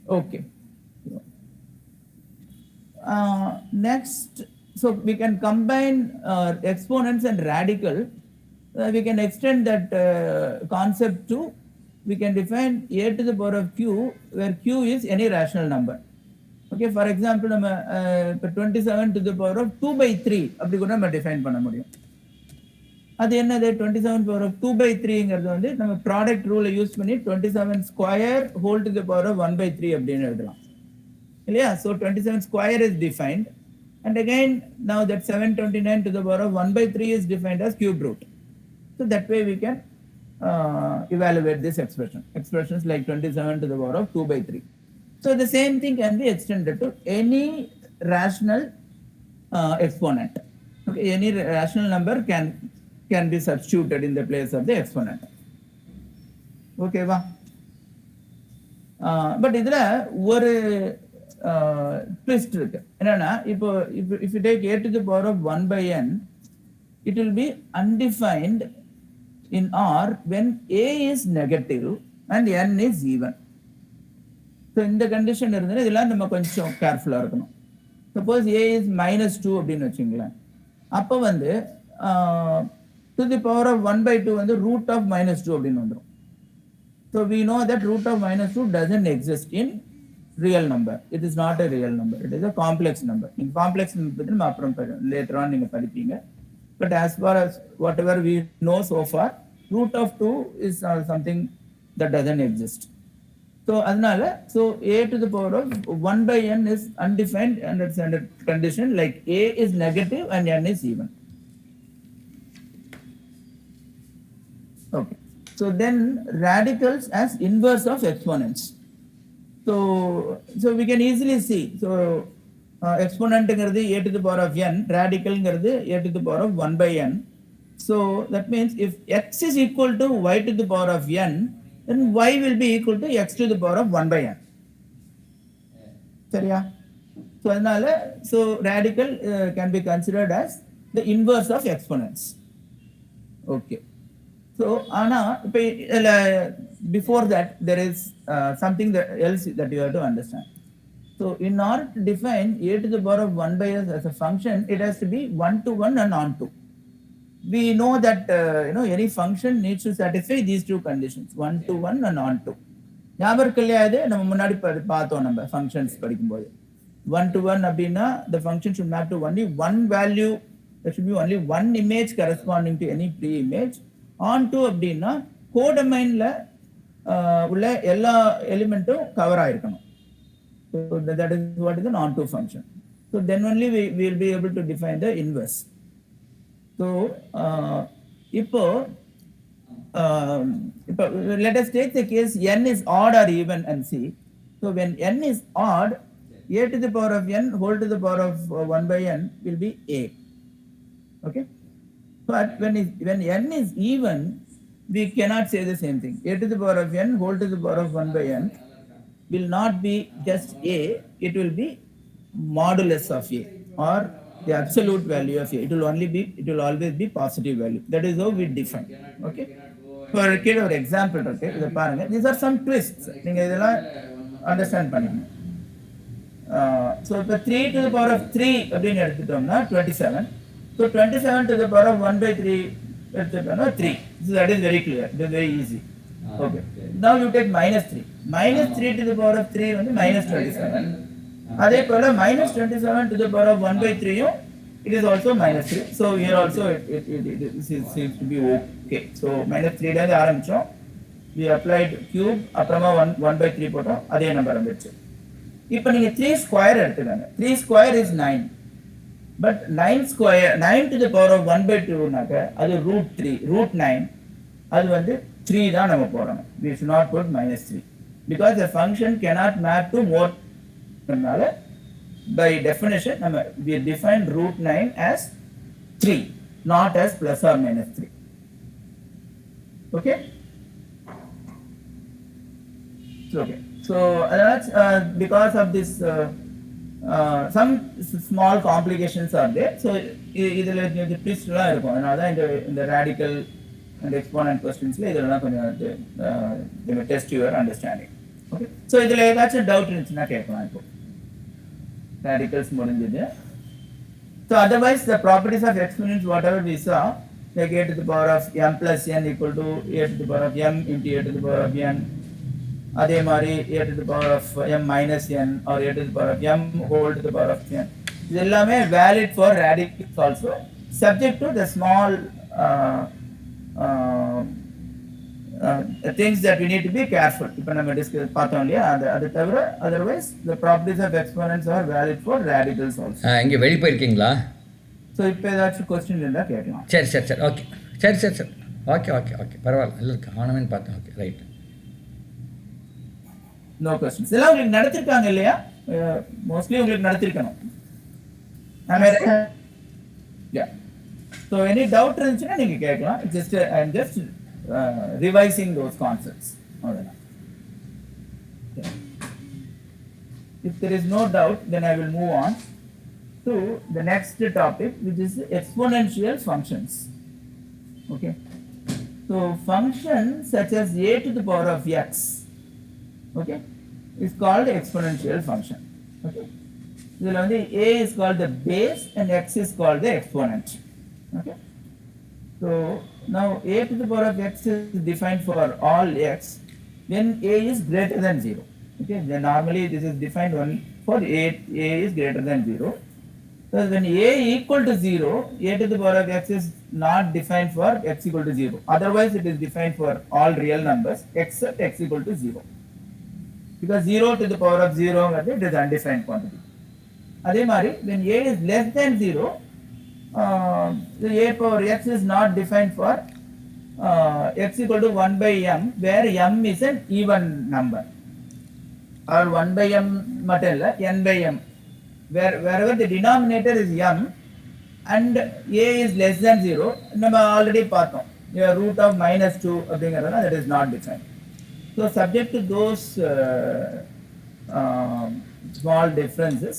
Okay. Next, so we can combine exponents and radical. We can extend that concept to, we can define a to the power of q, where q is any rational number. Okay, for example, நம்ம 27 to the power of 2 by 3 அப்படி கூட நம்ம define பண்ண முடியும். அது என்னது 27 power of 2 by 3ங்கிறது வந்து நம்ம ப்ராடக்ட் ரூலை யூஸ் பண்ணி 27 square whole to the power of 1 by 3 அப்படின்னு எழுதலாம் இல்லையா. So 27 square is defined and again now that 729 to the power of 1 by 3 is defined as cube root. So that way we can evaluate this expressions like 27 to the power of 2 by 3. So the same thing can be extended to any rational exponent. Okay, any rational number can be substituted in the place of the exponent. Okay va. But இதுல ஒரு twist இருக்கு என்னன்னா, இப்போ if you take a to the power of 1 by n, it will be undefined in R when a is negative and n is even. So இந்த condition இருந்தது, இதெல்லாம் நம்ம கொஞ்சம் கேர்ஃபுல்லா இருக்கணும். சப்போஸ் a is -2 அப்படின்னு வச்சுங்களேன், அப்போ வந்து to the power of 1 by 2 வந்து root of -2 அப்படின்னு வந்துடும். So we know that root of -2 doesn't exist in real number. It is not a real number. It is a complex number. In complex number நம்ம அப்புறம் later on நீங்க படிப்பீங்க. But as far as whatever we know so far, root of 2 is something that doesn't exist. So அதனால so a to the power of 1 by n is undefined under standard condition, like a is negative and n is even. Okay. So then radicals as inverse of exponents. So we can easily see. So exponent ங்கிறது a to the power of n, radical ங்கிறது a to the power of 1 by n. So that means if x is equal to y to the power of n, then y will be equal to x to the power of 1 by n. சரியா? So அதனால so radical can be considered as the inverse of exponents. Okay. So Anna, before that there is something else that you have to understand. So in order to define a to the power of 1 by s as a function, it has to be 1 to 1 and on to. We know that any function needs to satisfy these two conditions, 1 to 1 and on to. ஞாபகம் இல்லையா, இது நம்ம முன்னாடி பார்த்தோம் நம்ம functions படிக்கும்போது. 1 to 1 அப்படின்னா the function should map to only one value, there should be only one image corresponding to any pre-image. On to அப்படின்னா கோடமைன்ல உள்ள எல்லா எலிமெண்ட்டும் கவர் ஆயிருக்கணும். So that is what is an on to function. So then only we will be able to define the inverse. So இப்போ let us take the case n is odd or even and see. So when n is odd, a to the power of n whole to the power of 1 by n will be a. Okay. But when n is even, we cannot say the same thing. A to the power of n whole to the power of 1 by n will not be just a, it will be modulus of a, or the absolute value of a. It will always be positive value. That is how we define. Okay. For an example, okay, these are some twists. நீங்க இதெல்லாம் understand பண்ணிக்கணும். So இப்போ 3 to the power of 3 அப்படின்னு எடுத்துட்டோம்னா 27. So 27 to the power of 1 by 3 எடுத்துட்டோம்னா 3. So that is very clear. It is very easy. Okay. Now you take -3. -3 to the power of 3 வந்து -27. அதே போல -27 to the power of 1 by 3 it is also -3. So here also it seems to be okay. So -3 ல இருந்து ஆரம்பிச்சோம். We applied cube, அப்புறமா 1 by 3 போட்டோம், அதே number வந்துச்சு. இப்போ நீங்க 3 ஸ்கொயர் எடுத்துக்கங்க. 3 square is 9. But 9 square, 9 to the power of 1 by 2 நாக்க அது √3, √9, அது வந்து 3 தான் நம்ம போடணும். We should not put -3 because the function cannot map to more. By definition we define √9 as 3, not as plus or minus 3. Okay. So that's because of this some small complications are there. So இதுல இந்த twist எல்லாம் இருக்கும். அதனால தான் இந்த radical and exponent questions இதெல்லாம் கொஞ்சம் they may test your understanding. Okay. So இதில் ஏதாச்சும் டவுட் இருந்துச்சுன்னா கேட்கலாம் இப்போ. Radicals முடிஞ்சது. So otherwise the properties of exponents whatever we saw, like a to the power of m plus n equal to a to the power of m into a to the power of n. அதே மாதிரி a to the power of m minus n or a to the power of m whole to the power of n. இது எல்லாமே valid for radicals also, subject to the small things that we need to be careful. இப்போ நம்ம discuss பார்த்தோம் இல்லையா, அது தவிர otherwise the properties of exponents are valid for radicals also. இங்கே வெளியே போயிருக்கீங்களா? ஸோ இப்போ ஏதாச்சும் கொஸ்டின் இருந்தால் கேட்கலாம். சரி சரி சரி ஓகே சரி சரி சரி ஓகே ஓகே ஓகே பரவாயில்ல, இல்லை காணமேன்னு பார்த்தேன். Okay right. No questions. இதெல்லாம் உங்களுக்கு நடத்திருக்காங்க இல்லையா? மோஸ்ட்லி உங்களுக்கு நடத்திருக்கணும். ஸோ எனி டவுட் இருந்துச்சுன்னா நீங்கள் கேட்கலாம். Just I am just revising those concepts. If there is no doubt, then I will move on to the next topic, which is exponential functions. Okay. So functions such as a to the power of x, okay, is called exponential function. Okay. So a is called the base and x is called the exponent. Okay. So now a to the power of x is defined for all x when a is greater than 0. Okay, then normally this is defined only for a is greater than 0. So when a equal to 0, a to the power of x is not defined for x equal to 0. Otherwise it is defined for all real numbers except x equal to 0. Because 0 to the power of 0 it is undefined quantity. Adhe mari when a is less than 0, the a power x is not defined for x equal to 1 by m, where m is an even number, or 1 by m matella n by m, wherever the denominator is m and a is less than 0, நம்ம already பார்த்தோம் root of -2 அப்படிங்கிறதுனா that is not defined. So subject to those small differences,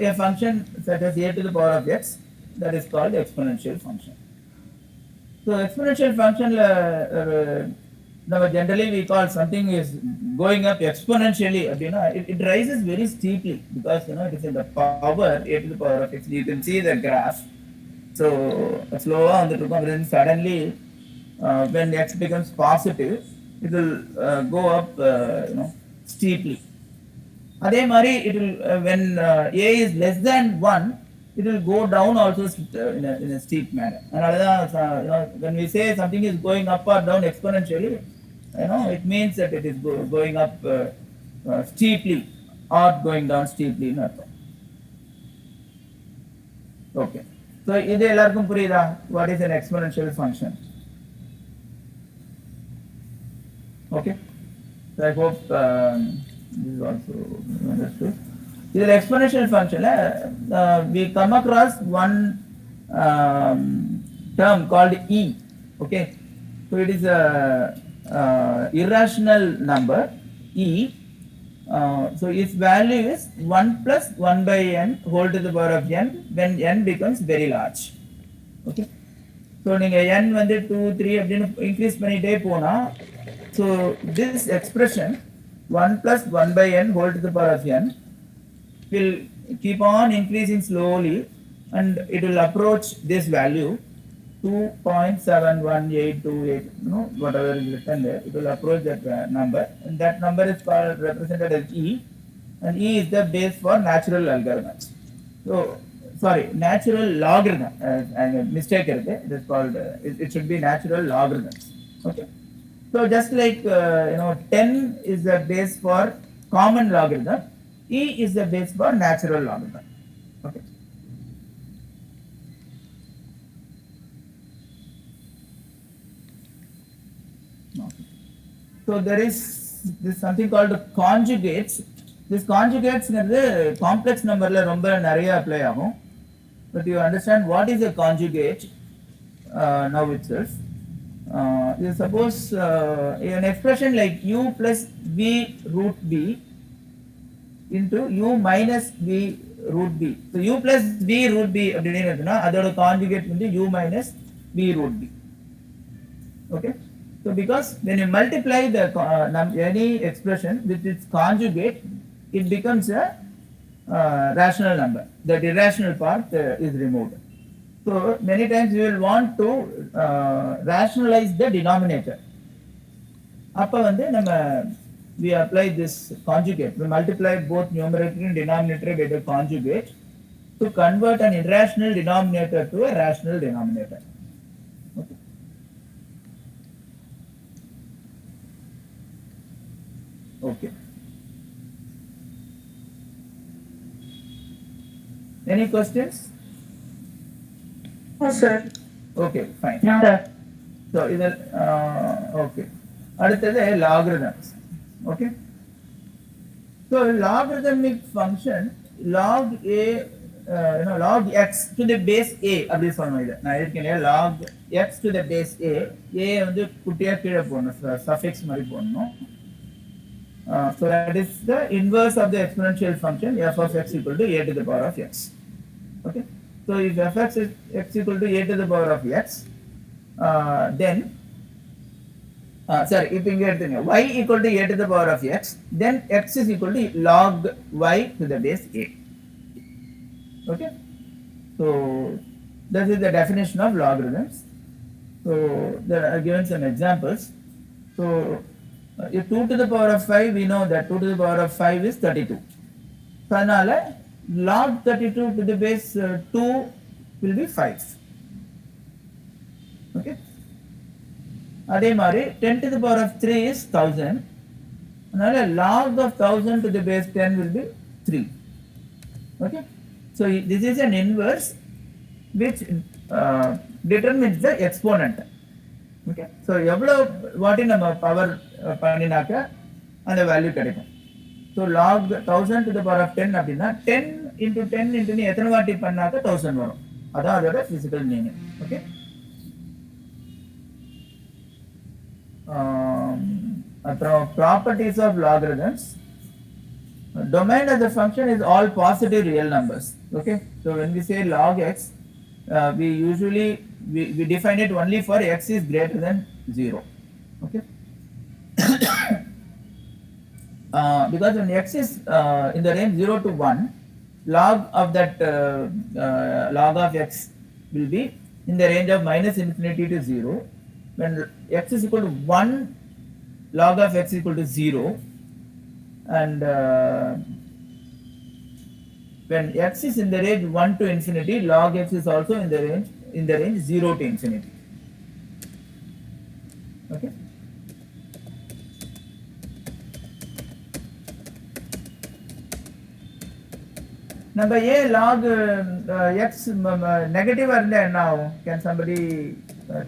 a function such as a to the power of x, that is called exponential function. So exponential function generally we call something is going up exponentially. It rises very steeply because it is in the power a to the power of x. You can see the graph. So slow on the then suddenly when x becomes positive, it will go up steeply. Adhe mari it will when a is less than 1, it will go down also in a steep manner. And when we say something is going up or down exponentially, it means that it is going up steeply or going down steeply. Okay. So idu ellarkum puriyudha, what is an exponential function? Okay. So I hope this is also understood. This is exponential function. We come across one term called e. Okay, so it is a irrational number e. So its value is 1 plus 1 by n whole to the power of n when n becomes very large. Okay, so நீங்க n வந்து 2 3 அப்படினு increase பண்ணிட்டே போனா, so this expression 1 plus 1 by n whole to the power of n will keep on increasing slowly and it will approach this value 2.71828, whatever is written there, it will approach that number, and that number is called represented as e, and e is the base for natural algorithms. So sorry, natural logarithm, mistake it is called it should be natural logarithms. Okay, so just like 10 is the base for common logarithm, e is the base for natural logarithm. Okay. So there is this something called conjugates. This conjugates complex number la romba nariya apply agum. But you understand what is a conjugate now itself. You suppose an expression like u plus v root b into u minus v root b. So u plus v root b அப்படினா அதோட conjugate வந்து u minus v root b. Okay. So because when you multiply any expression with its conjugate, it becomes a rational number. The irrational part is removed. So many times we will want to rationalize the denominator. அப்போ வந்து நம்ம we apply this conjugate. We multiply both numerator and denominator by the conjugate to convert an irrational denominator to a rational denominator. Okay. Okay. Any questions? No, sir. Okay, fine. No, sir. So either okay. அடுத்தது logarithms. Okay. So logarithmic function log a log x to the base a அப்படி சொல்லணும். இது நான் இருக்கேன் log x to the base a வந்து குட்டியா கீழே போடணும், suffix மாதிரி போடணும். So that is the inverse of the exponential function f of x equal to a to the power of x. Okay. So if fx is x equal to a to the power of x, then sorry, if you get y equal to a to the power of x, then x is equal to log y to the base a. Okay. So this is the definition of logarithms. So there are given some examples. So if 2 to the power of 5, we know that 2 to the power of 5 is 32. So another log 32 to the base 2 will be 5. Okay. அதே மாதிரி 10 to the power of 3 is 1000. அதனால log of 1000 to the base 10 will be 3. Okay. So this is an inverse which determines the exponent. Okay. So எவ்வளவு வாட்டி நம்ம power பண்ணினாக்க அந்த value கிடைக்கும். So log 1000 to the power of 10 அப்படின்னா 10 into 10 into நீ எத்தனை வாட்டி பண்ணாக்க 1000 வரும். அதான் அதோட பிசிக்கல் மீனிங். ஓகே. அப்புறம் properties of logarithms. Domain of the function is all positive real numbers. Okay. So when we say log x, we usually we define it only for x is greater than 0. Okay. Because when x is in the range 0 to 1, log of that log of x will be in the range of minus infinity to 0. When x is equal to 1, log of x equal to 0, and when x is in the range 1 to infinity, log x is also in the range 0 to infinity. Okay. நம்ம ஏன் log x நெகட்டிவா இருந்தா என்ன ஆகும்? Can somebody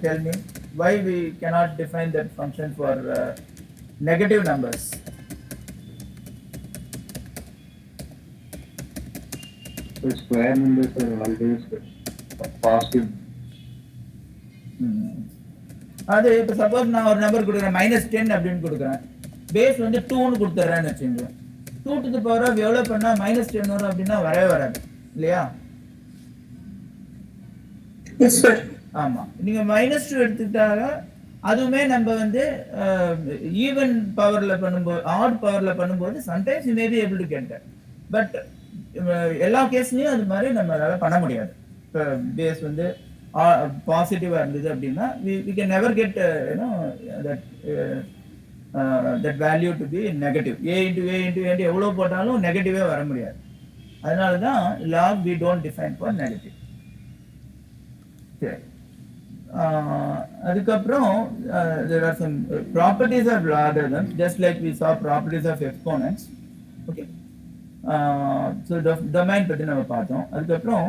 tell me why we cannot define that function for negative numbers? The square numbers are always positive. அது இப்போ suppose நான் ஒரு நம்பர் கொடுக்குறேன் -10 அப்படின்னு கொடுக்குறேன், பேஸ் வந்து 2ன்னு கொடுத்துட்றேன்னு வச்சுங்க, 2 to the power of எவ்வளோ பண்ணால் -10 வரும் அப்படின்னா வரவே வராது இல்லையா? ஆமாம். நீங்கள் -2 எடுத்துக்கிட்டாಗ அதுவுமே நம்ம வந்து ஈவன் பவரில் பண்ணும்போது, ஆட் பவரில் பண்ணும்போது sometimes you may be able to get that. But எல்லா கேஸ்லையும் அது மாதிரி நம்மளால பண்ண முடியாது. இப்போ பேஸ் வந்து பாசிட்டிவாக இருந்தது அப்படின்னா we can never get that value to be negative. a into எவ்வளோ போட்டாலும் நெகட்டிவே வர முடியாது. அதனால தான் log we don't define for negative. சரி. அதுக்கப்புறம் there are some properties of logarithms, just like we saw properties of exponents. Okay. So domain பற்றி நம்ம பார்த்தோம். அதுக்கப்புறம்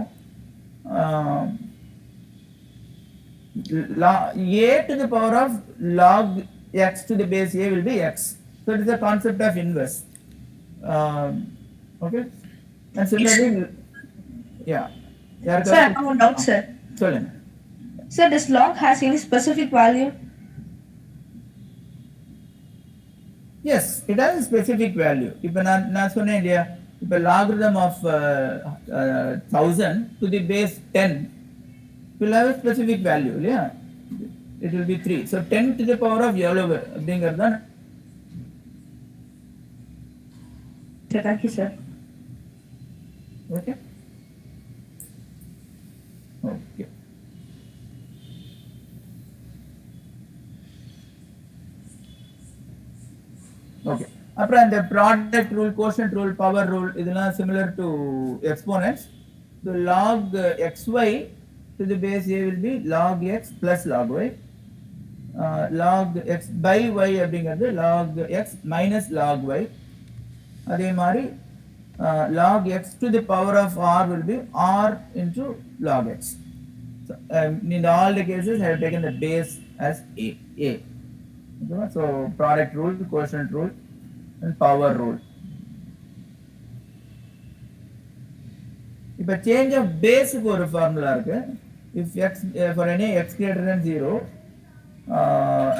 a to the power of log x to the base a will be x. So it is a concept of inverse. Okay. And similarly, yeah. Sir, I have a doubt, sir. சொல்லுங்க. Sir, does log has any specific value? Yes, it has a specific value. இப்போ நான் சொன்னேன் இல்லையா, இப்போ logarithm of 1000 to the base 10 will have a specific value இல்லையா? it will be 3. So 10 to the power of yellow அப்படிங்கிறது தான். Sir, thank you, sir. Okay. Okay. Okay. அப்புறம் இந்த product rule, quotient rule, power rule இதெல்லாம் similar to exponents. So log xy to the base a will be log x plus log y. Log x by y அப்படிங்கிறது log x minus log y. அதே மாதிரி log x to the power of r will be r into log x. So, in all the cases I have taken the base as a. Okay, so product rule, quotient rule and power rule. இப்போ change of base க்கு ஒரு formula இருக்கு. If x for any x greater than 0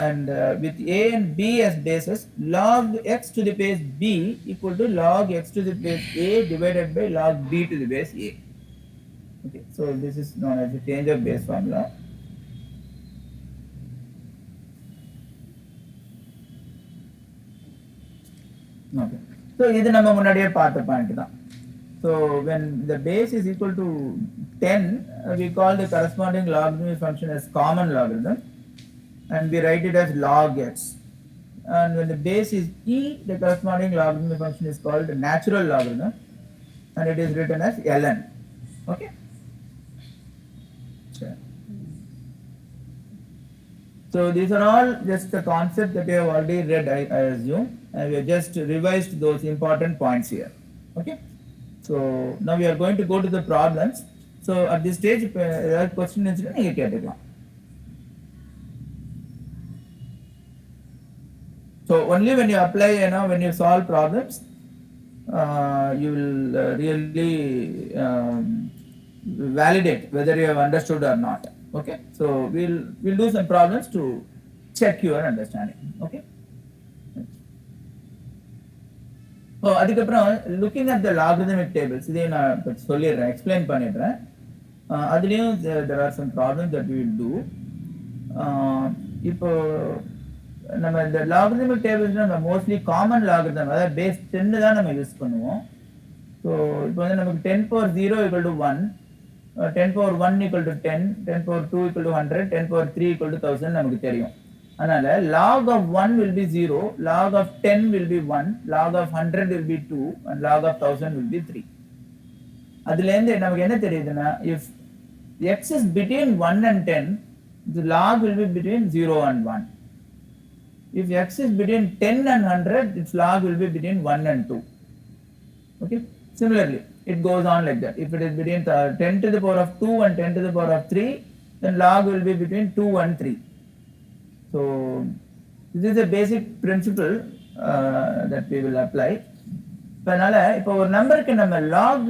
and with a and b as bases, log x to the base b equal to log x to the base a divided by log b to the base a. Okay, so this is known as the change of base formula. Okay, so இது நம்ம முன்னாடியே பார்த்த point தான். So when the base is equal to 10, we call the corresponding logarithmic function as common logarithm, and we write it as log x. And when the base is e, the corresponding logarithmic function is called natural logarithm, and it is written as ln. Okay. Sure. So these are all just the concept that you have already read, I assume, and we have just revised those important points here. Okay. So now we are going to go to the problems. So at this stage, question is நீங்க கேட்டுக்கலாம். So only when you apply, when you solve problems, you will really validate whether you have understood or not. Okay. So we'll do some problems to check your understanding. Okay. So அதுக்கப்புறம் looking at the logarithmic tables இதையும் நான் சொல்லிடுறேன், explain பண்ணிடுறேன். அதுலேயும் there are some problems that we will do. இப்போ நம்ம இந்த logarithmic tables நம்ம மோஸ்ட்லி காமன் லாகரிதம், அதாவது பேஸ் 10 தான் நம்ம யூஸ் பண்ணுவோம். ஸோ இப்போ வந்து நமக்கு 10 power 0 equal to 1, 10 power 1 equal to 10, 10 power 2 equal to 100, 10 power 3 equal to 1000 நமக்கு தெரியும். அதனால log of 1 will be 0, log of 10 will be 1, log of 100 will be 2, and log of 1000 will be 3. அதுலேருந்து நமக்கு என்ன தெரியுதுன்னா, if x is between 1 and 10, the log will be between 0 and 1. If x is between 10 and 100, its log will be between 1 and 2. Okay. Similarly, it goes on like that. If it is between 10 to the power of 2 and 10 to the power of 3, then log will be between 2 and 3. So this is a basic principle that we will apply. அதனால இப்போ ஒரு நம்பருக்கு நம்ம lock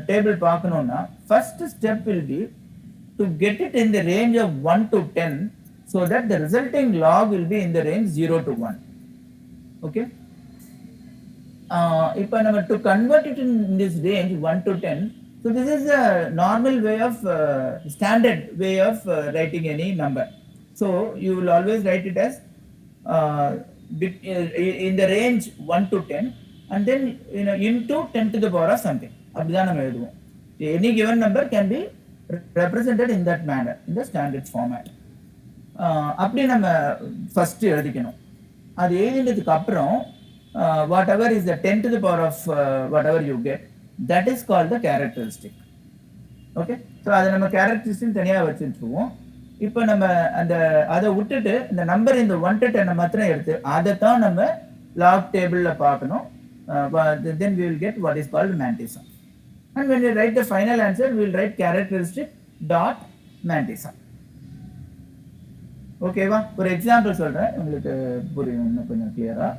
table பார்க்கணும்னா first step will be to get it in the range of 1 to 10 so that the resulting log will be in the range 0 to 1. Okay. இப்போ நம்ம to convert it in this range 1 to 10, so this is a normal way of standard way of writing any number. So you will always write it as in the range 1 to 10 and then into 10 to the power of something. அப்படிதான் நம்ம எழுதுவோம். Any given number can be represented in that manner in the standard format. அப்படி நம்ம first எழுதிக்கணும். அது எழுதினதுக்கு அப்புறம் whatever is the 10 to the power of whatever you get, that is called the characteristic. Okay. So அதை நம்ம characteristic தனியாக வச்சுருவோம். இப்போ நம்ம அதை விட்டுட்டு இந்த நம்பர் இந்த 1 to 10 மாத்திரம் எடுத்து அதை தான் நம்ம லாக் டேபிளில் பார்க்கணும். Then we will get what is called mantism. And when we write the final answer, we will write characteristic dot mantism. ஓகேவா? ஒரு எக்ஸாம்பிள் சொல்கிறேன், உங்களுக்கு புரியும் இன்னும் கொஞ்சம் கிளியரா.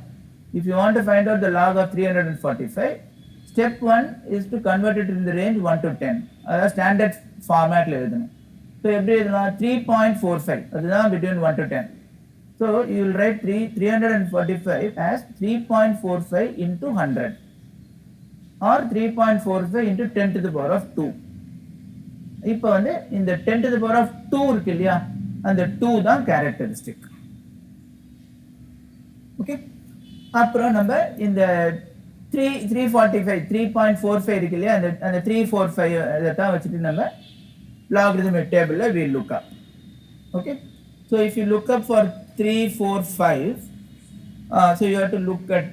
If you want to find out the log of 345, step 1 is to convert it in the range 1 to 10. அதாவது standard ஃபார்மேட்டில் எழுதணும். So எப்படி எழுதலாம்? 3.45, அதுதான் between 1 to 10. So you will write 345 as 3.45 into 100 or 3.45 into 10 to the power of 2. இப்போ வந்து இந்த 10 to the power of 2 இருக்கு இல்லையா, and the 2 தான் characteristic. Okay, அப்புறம் நம்ம இந்த 345 3.45 இருக்கு இல்லையா, அந்த 345 இதைத்தான் வச்சுட்டு நம்ம logarithmic table we look up. Okay, so if you look up for 345, so you have to look at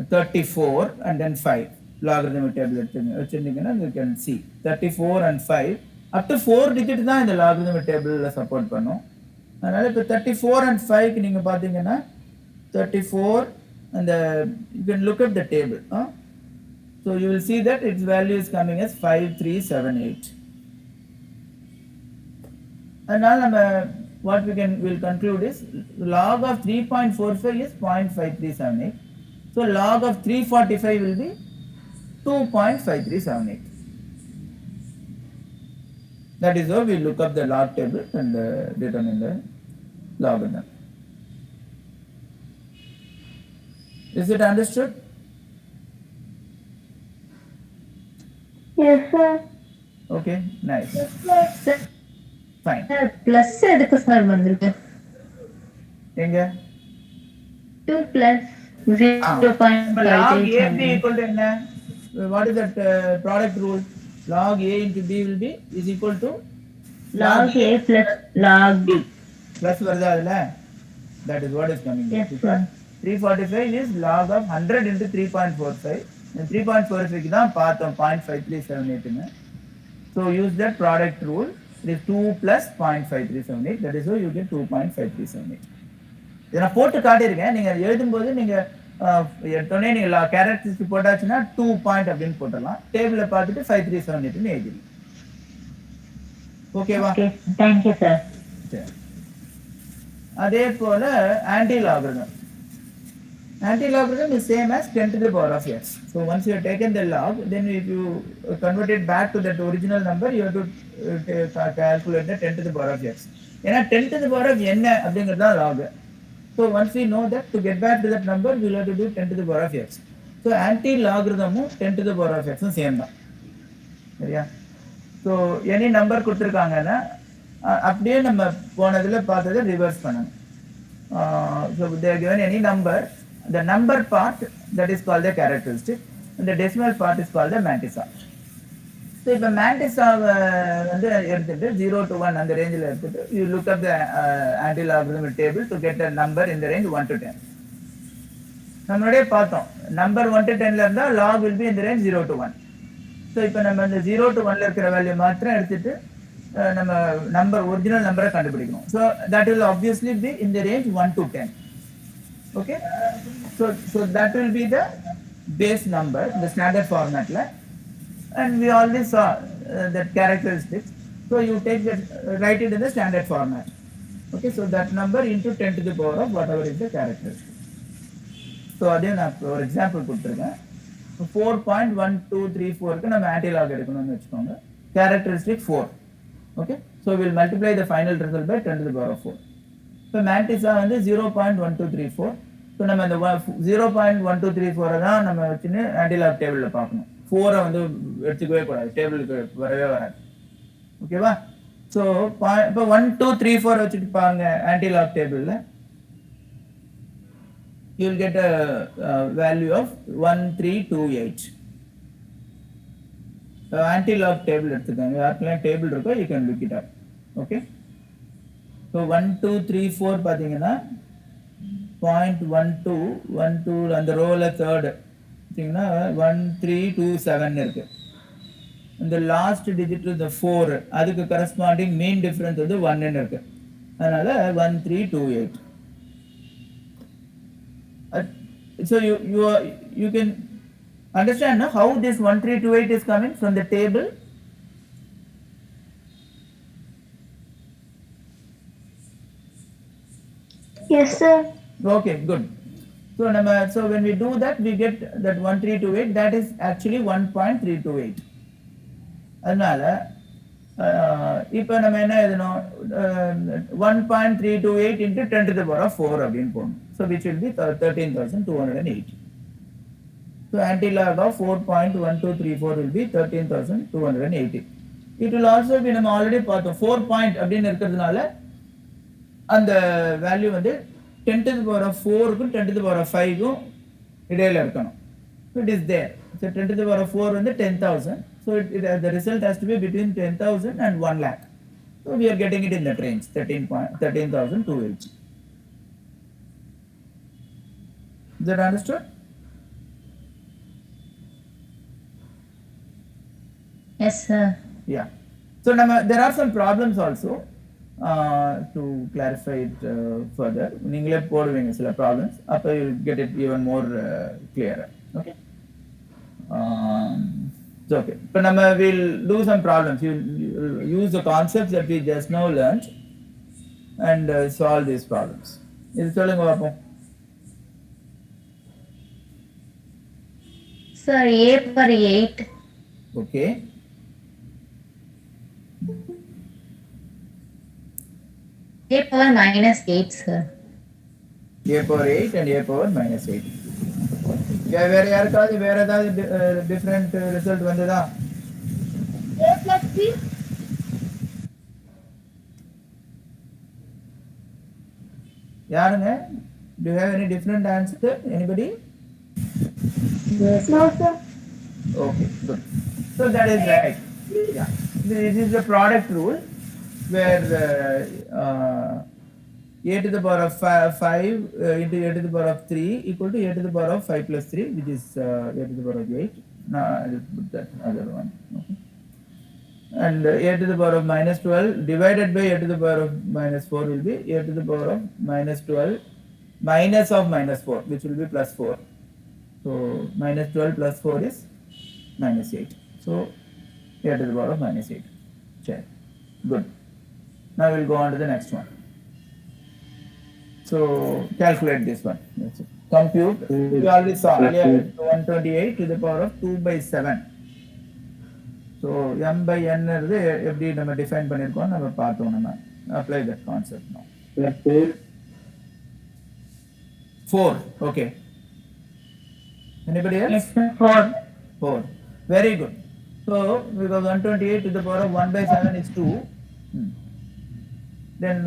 34 and then 5 logarithmic table வச்சிருந்தீங்கன்னா you can see 34 and 5 up to 4 digit தான் இந்த logarithmic table சப்போர்ட் பண்ணும். அதனால இப்போ 34 and 5 க்கு நீங்க பாத்தீங்கன்னா 34 and you can look at the table. So you will see that its value is coming as 5378. அதனால நம்ம what we'll conclude is log of 3.45 is 0.5378. So log of 345 will be 2.5378. That is how we look up the log table and determine the logarithm. Is it understood? Yes, sir. Okay, nice. Sir, Fine. plus எதுக்கு sir வந்திருக்கு? எங்க 2 plus 0.5. log AB equal to என்ன? What is that product rule? Log A into B will be is equal to log A plus log B. plus வருதா அதுல? That is what is coming. Yes, Because sir. 345 is log of 100 into 3.45. And 3.45 க்கு தான் பார்த்தோம் 0.5378 ன்னு. So use that product rule. It is 2 plus 0.5378. That is how you get 2.5378. இதை நான் போட்டு காட்டியிருக்கேன். நீங்க எழுதும்போது நீங்க எடுத்தோடனே நீங்க கேரக்டரிஸ்டிக் போட்டாச்சுன்னா 2 பாயிண்ட் அப்படின்னு போட்டலாம். டேபிள பார்த்துட்டு 5378 ன்னு எழுதிடுங்க. ஓகேவா? Okay, thank you, sir. சரி. அதே போல anti-logarithm. Anti-logarithm is same as 10 to the power of x. So once you have taken the log, then if you convert it back to that original number, you have to calculate the 10 to the power of x. ஏன்னா 10 to the power of n அப்படிங்கிறது தான் log. So once we know that, to get back to that number, we will have to do 10 to the power of x. So anti-logarithm 10 to the power of x same தான். சரியா? So any number கொடுத்திருக்காங்கன்னா அப்படியே நம்ம போனதுல பார்த்ததை reverse பண்ணணும். So they are given any number, the number part that is called the characteristic and the decimal part is called the mantissa. So if a mantissa வந்து எடுத்துட்டு 0 to 1 அந்த ரேஞ்சில் எடுத்துட்டு you look up the anti-logarithmic table to get a number in the range 1 to 10. நம்மளே பார்த்தோம் number 1 to 10ல இருந்தா log will be in the range 0 to 1. So இப்போ நம்ம இந்த 0 to 1ல இருக்கிற வேல்யூ மாத்திரம் எடுத்துட்டு நம்ம நம்பர் ஒரிஜினல் நம்பரை கண்டுபிடிக்கணும். So that will obviously be in the range 1 to 10. Okay, so that will be the base number, the standard format la, and we already saw that characteristics. So you take that, write it in the standard format. Okay, so that number into 10 to the power of whatever is the characteristic. So அதே நான் ஒரு example கொடுத்துருக்கேன். 4.1234 க்கு நம்ம anti-log எடுக்கணும்னு வச்சுக்கோங்க. Characteristic 4. Okay, so we will multiply the final result by 10 to the power of 4. So mantissa வந்து 0.1234. So நம்ம இந்த 0.1234 தான் நம்ம வச்சுன்னு anti-log டேபிள்ல பார்க்கணும். 4 வந்து எடுத்துக்கவே கூடாது, டேபிளுக்கு வரவே வராது. ஓகேவா? ஸோ இப்போ 1 2 3 4 வச்சுட்டு பாருங்க anti-log டேபிள்ல you will get a value of 1328. Anti-log table எடுத்துக்கோங்க. யாருக்கெல்லாம் டேபிள் இருக்கோ you can look it up. Okay, so 1 2 3 4 பாத்தீங்கன்னா 0.12 அந்த ரோல தேர்ட் பாத்தீங்கன்னா 1327 இருக்கு. இந்த லாஸ்ட் டிஜிட் இந்த 4 அதுக்கு கரஸ்பாண்டிங் மீன் டிஃபரன்ஸ் வந்து 1 ன்னு இருக்கு. அதனால 1328. So you can understand now how this 1328 is coming from the table. Yes, sir. Okay, good. So when we do that, we get that 1328. That is actually 1.328. அதனால இப்போ நம்ம என்ன எழுதணும், 1.328 into 10 to the power of 4 அப்படின்னு போடணும். So which will be 13,280. So anti-log of 4.1234 will be 13,280. it will also be நம்ம already பார்த்தோம் 4 point அப்படின்னு இருக்கிறதுனால அந்த வேல்யூ வந்து 10 to the power of 4 க்கும் 10 to the power of 5 க்கும் இடையில இருக்கணும். So it is there. So 10 to the power of 4 வந்து 10,000. So the result has to be between 10,000 and 1 lakh. So we are getting it in that range 13,280. Is that understood? Yes, sir. Yeah. So there are some problems also to clarify it further. நீங்களே போடுவீங்க சில problems. அப்போ you will get it even more clearer. Okay. So okay. இப்போ நம்ம will do some problems. You will use the concepts that we just now learned and solve these problems. இது சொல்லுங்க பார்ப்போம். Sir, A per 8. Okay. A power minus 8, sir. A power 8 and A power minus 8. வேற யாருக்காவது வேற ஏதாவது different result வந்ததா? A plus 3. யாருங்க? Do you have any different answer? Anybody? No, sir. Okay, good. So that is right. Yeah. This is the product rule where a to the power of 5 into a to the power of 3 equal to a to the power of 5 plus 3, which is a to the power of 8. Now I will put that other one. Okay. And a to the power of minus 12 divided by a to the power of minus 4 will be a to the power of minus 12 minus of minus 4, which will be plus 4. So minus 12 plus 4 is minus 8. So a to the power of minus 8. Check. Good. Now we'll go on to the next one. So calculate this one. That's it. Compute. We already saw earlier 128 to the power of 2 by 7. So m by n is எப்படி நம்ம define பண்ணிருக்கோம் நம்ம பார்த்தோம் நம்ம apply that concept now. 4. Okay. Anybody else? Yes, sir. 4. 4. Very good. So because 128 to the power of 1 by 7 is 2. Then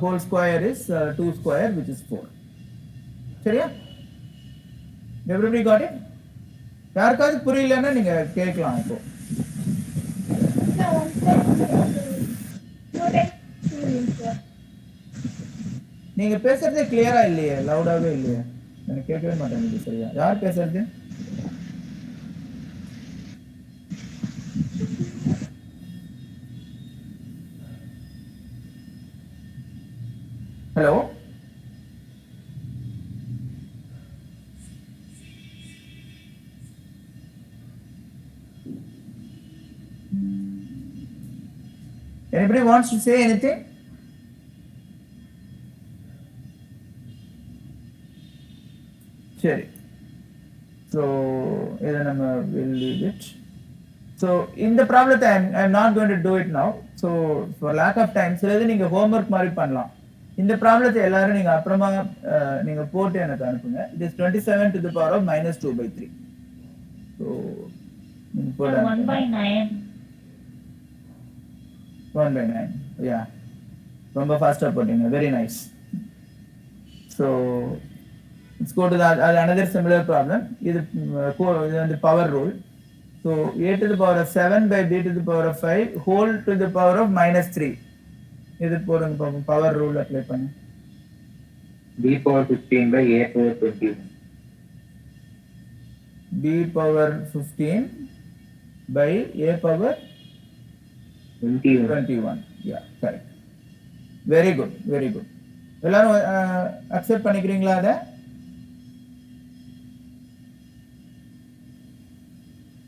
whole square is 2 square, which is 4. சரியா? Everybody got it? யாருக்காவது புரியலன்னா நீங்க கேட்கலாம் இப்போ. நீங்க பேசுறதே கிளியரா இல்லையே, லவுடாவே இல்லையே, எனக்கு கேட்கவே மாட்டேங்குது. சரியா? யார் பேசுறது? Hello, anybody wants to say anything? சரி. So இதை நம்ம will leave it. So இந்த ப்ராப்ளத்தை I'm not going to do it now. So for lack of time சிலது நீங்க homework மாதிரி பண்ணலாம். இந்த ப்ராப்ளத்தை எல்லாரும் நீங்க அப்புறமா நீங்க போட்டு எனக்கு அனுப்புங்க. It is 27 to the power of minus 2 by 3. So நீங்க போட்டு 1 by 9. 1 by 9. Yeah. ரொம்ப ஃபாஸ்டா போட்டீங்க. Very nice. So let's go to another similar problem. This is the power rule. So a to the power of 7 by b to the power of 5 whole to the power of minus 3. இது போடுங்க பாப்போம். power rule apply பண்ணு. b power 15 by a power 21. b power 15 by a power 21. Yeah, correct. Very good, very good. எல்லாரும் accept பண்ணிக்கிறீங்களா அதை?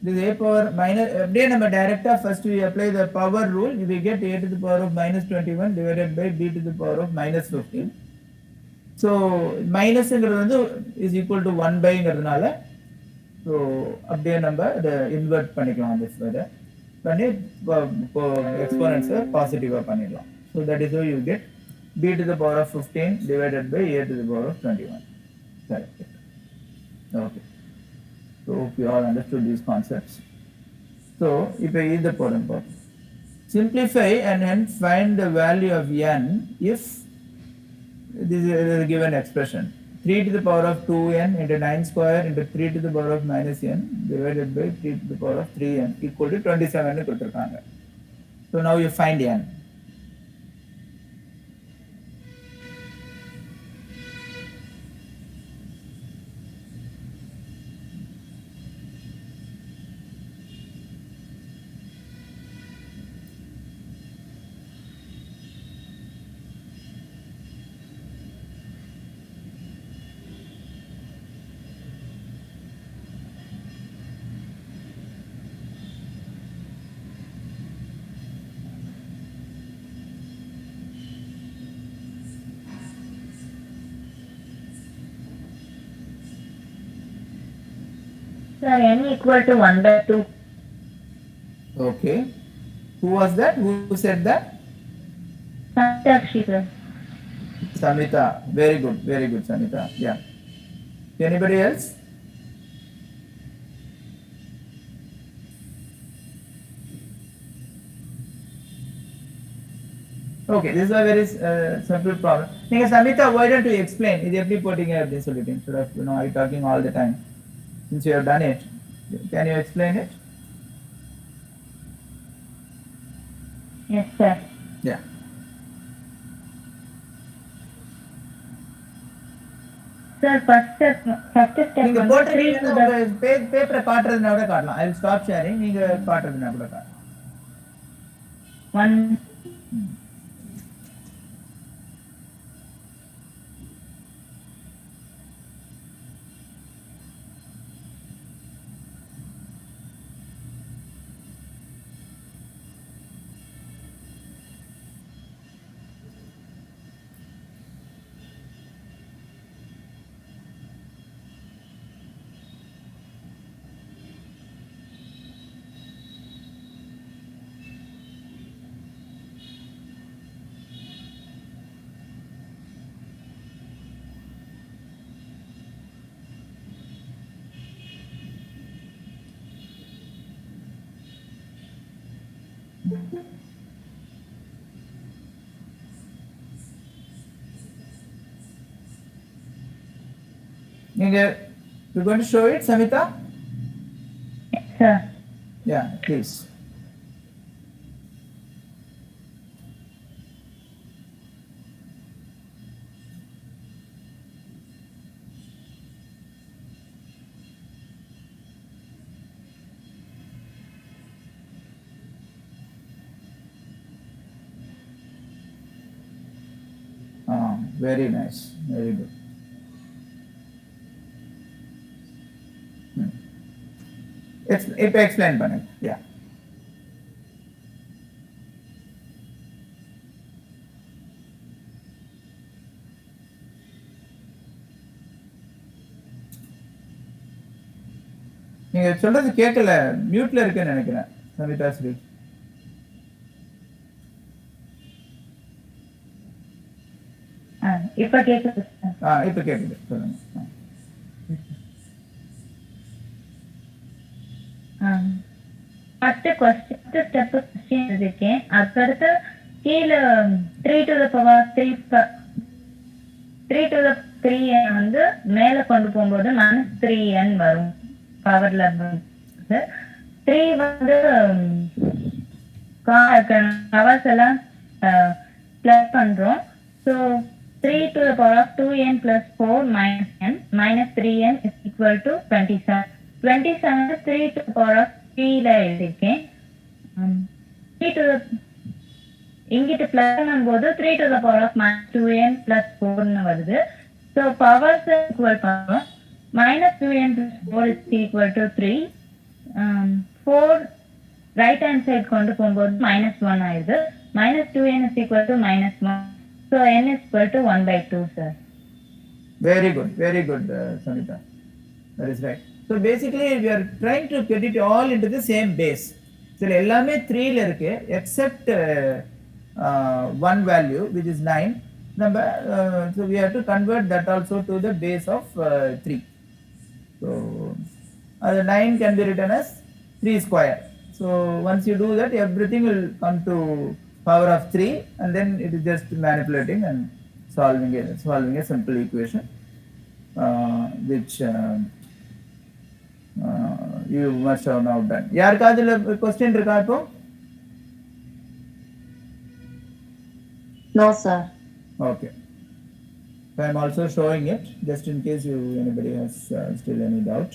This a power minus, அப்படியே நம்ம டைரக்டா first we apply the power rule. We get a to the power of minus 21 divided by b to the power of minus 15. So minusங்கிறது வந்து is equal to 1 byங்கிறதுனால so அப்படியே நம்ம இதை invert பண்ணிக்கலாம். this way பண்ணி எக்ஸ்போனன்ட்ஸை பாசிட்டிவா பண்ணிடலாம். So that is how you get b to the power of 15 divided by a to the power of 21. Correct. Okay. So hope you all understood these concepts. So இப்போ இதை போடுங்க. simplify and hence find the value of n if this is a given expression. 3 to the power of 2n into 9 square into 3 to the power of minus n divided by 3 to the power of 3n equal to 27 கொடுத்திருக்காங்க. So now you find n. Sir, n equal to 1 by 2. Okay. Who was that? Who said that? Satakshi, sir. Samita. Very good. Very good, Samita. Yeah. Anybody else? Okay, this is a very simple problem. நீங்க Samita, why don't you explain? இது எப்படி போட்டீங்க அப்படின்னு சொல்லிட்டு instead of I talking all the time. Since you have done it, can you explain it? Yes, sir. Yeah. Sir, first step நீங்க வந்து 3 to the பேப்பரை காட்டுறதுனா கூட காட்டலாம். I will stop sharing. நீங்க காட்டுறதுனா கூட காட்டலாம். 1. நீங்க you going to show it, Samita? Yes, sir. Yeah, please. Very nice, very good. இப்போ எக்ஸ்பிளைன் பண்ணுங்க. Yeah. நீங்க சொல்றது கேட்கல, மியூட்ல இருக்குன்னு நினைக்கிறேன் சமிதா ஸ்ரீ. இப்ப கேக்குது சார். இப்ப கேக்குது, சொல்லுங்க. ஃபர்ஸ்ட் ஸ்டெப் கொஸ்டின் இருக்கேன். அதுக்கடுத்து கீழே 3 to the power 3 to the 3n வந்து மேல கொண்டு போகும்போது -3n வரும் பவர்ல. 3 வந்து பவர்ஸ் எல்லாம் பிளஸ் பண்றோம். So 3 to the power of 2n plus 4 minus n minus 3n is equal to 27. 27 3 to the power of 3 ல எழுதிருக்கேன். 3 to the இங்கிட்டு பிளஸ் பண்ணும்போது 3 to the power of -2n plus 4 ன்னு வருது. ஸோ பவர்ஸ் ஈக்குவல் பண்ணுவோம். -2n plus 4 is equal to 3. 4 right hand side கொண்டு போகும்போது -1 ஆயிடுது. -2n is equal to -1. So n is equal to 1 by 2, sir. Very good, Samita. That is right. So basically we are trying to get it all into the same base. So எல்லாமே 3 ல இருக்கு except one value which is 9 number. So we have to convert that also to the base of 3. So the 9 can be written as 3 square. So once you do that, everything will come to power of 3, and then it is just manipulating and solving a simple equation, which you must have now done. யாருக்காவது question இருக்கா இப்போ? No, sir. Okay. So I am also showing it just in case anybody has still any doubt.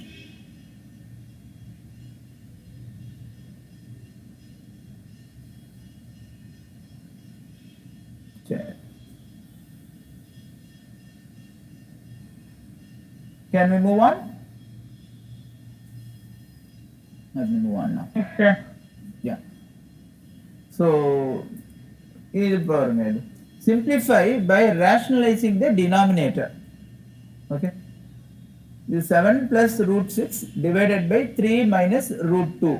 Okay. Can we move on? Let me move on now. Yes, sir. Yeah. So, simplify by rationalizing the denominator. Okay. This 7 plus root 6 divided by 3 minus root 2.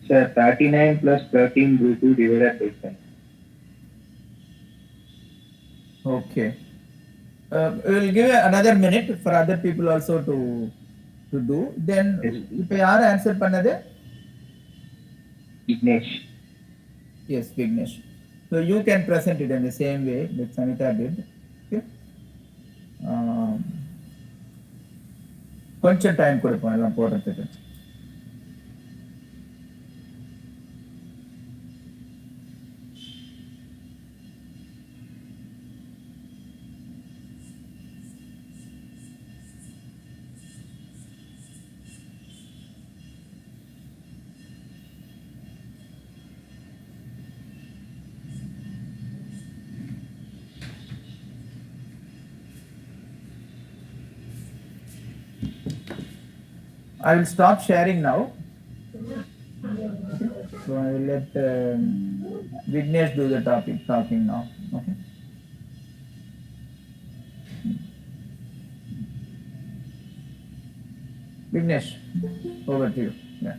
Sir, 39 plus 13 root 2 divided by 10. Okay. We will give another minute for other people also to do. Then, if I are answer pannade, Vignesh. yes, Vignesh. So you can present it in the same way that Sanita did. Okay. கொஞ்சம் time கொடுப்போம் எல்லாம் போடுறதுக்கு. I will stop sharing now. So I will let Vignesh do the talking now. Okay. Vignesh, over to you. Yeah.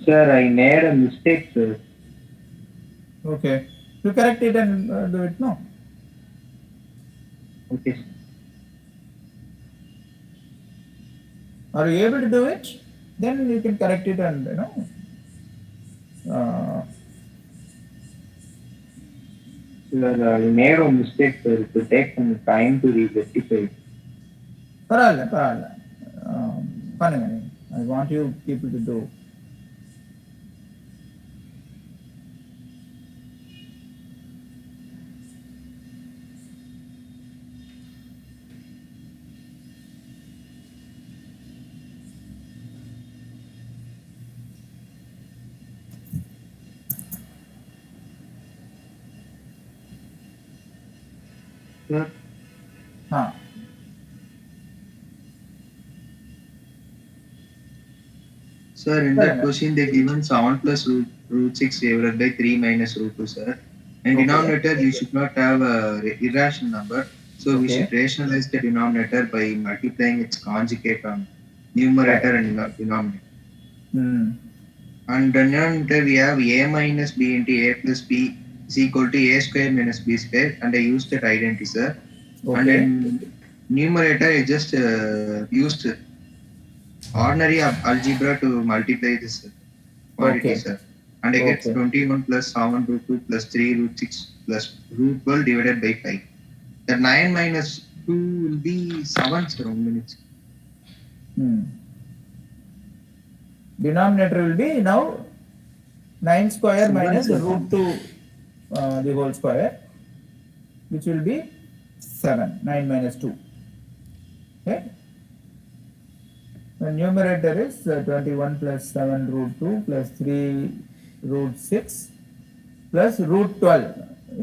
Sir, I made a mistake, sir. Okay. You correct it and do it now. Okay, sir. Are you able to do it? Then you can correct it and Sir, I made a mistake, sir. It will take some time to rectify it. பரவாயில்ல பண்ணுங்க. I want you people to do. Sir, Sir, in that question they given 7 plus root 6 divided by 3 minus root 2, sir. And Okay. denominator we should not have a irrational number. So we Okay. should rationalize the denominator by multiplying its conjugate on numerator and denominator. And denominator we have a minus b into a plus b is equal to a square minus b square, and I used that identity, sir. And Okay. in numerator I just used ordinary algebra to multiply this quantity, Okay. sir. And I get Okay. 21 plus 7 root 2 plus 3 root 6 plus root 12 divided by 5. The 9 minus 2 will be 7, sir. 1 minute. Denominator will be now 9 square minus root 2 the whole square, which will be 7. 9 minus 2. Okay. The numerator is 21 plus 7 root 2 plus 3 root 6 plus root 12.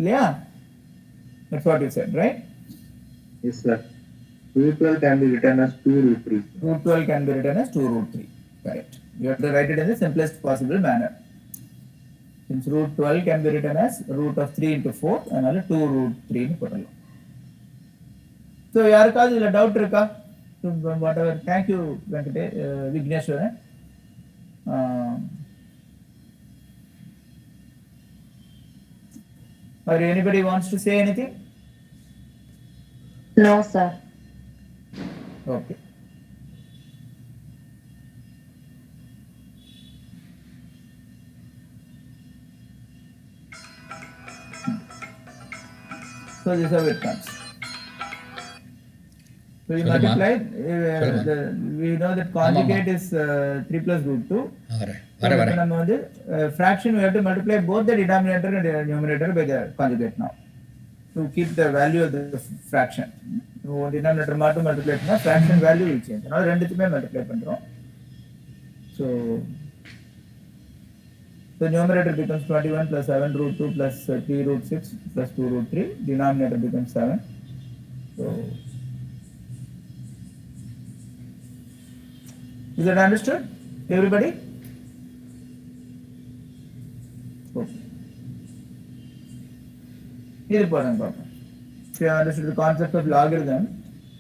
Yeah, that's what you said, right? yes, sir. Root 12 can be written as 2 root 3. Root 12 can be written as 2 root 3. Correct. You have to write it in the simplest possible manner. Since root 12 can be written as root of 3 into 4, another 2 root 3 னு போடலாம். So யாருக்காவது இதுல doubt இருக்கா? So whatever. Thank you, Vigneshwaran. Or anybody wants to say anything? No, sir. Okay. So this is how it comes. So we சொல்லுமா. multiply, சொல்லுமா. we know that conjugate is 3 plus root 2. வரேன் So வரேன் இப்போ வரேன். நம்ம வந்து fraction we have to multiply both the denominator and the numerator by the conjugate now to keep the value of the fraction. So denominator மட்டும் multiply பண்ணா fraction value will change. அதனால ரெண்டுத்துமே multiply பண்றோம். So the numerator becomes 21 plus 7 root 2 plus 3 root 6 plus 2 root 3. Denominator becomes 7. So is that understood? Everybody? Okay. Here so you understood the concept of logarithm.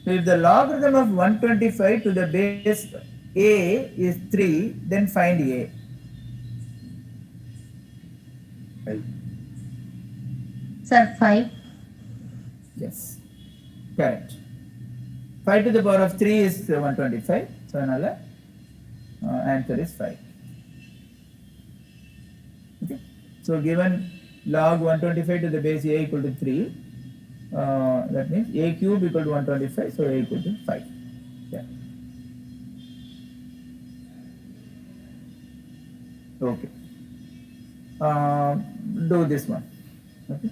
So if the logarithm of 125 to the base a is 3, then find a. Sir, 5. Yes, correct. 5 to the power of 3 is 125. So another answer is 5. Okay. So given log 125 to the base a equal to 3, that means a cube equal to 125, so a equal to 5. Yeah. Okay. Do this one. Okay.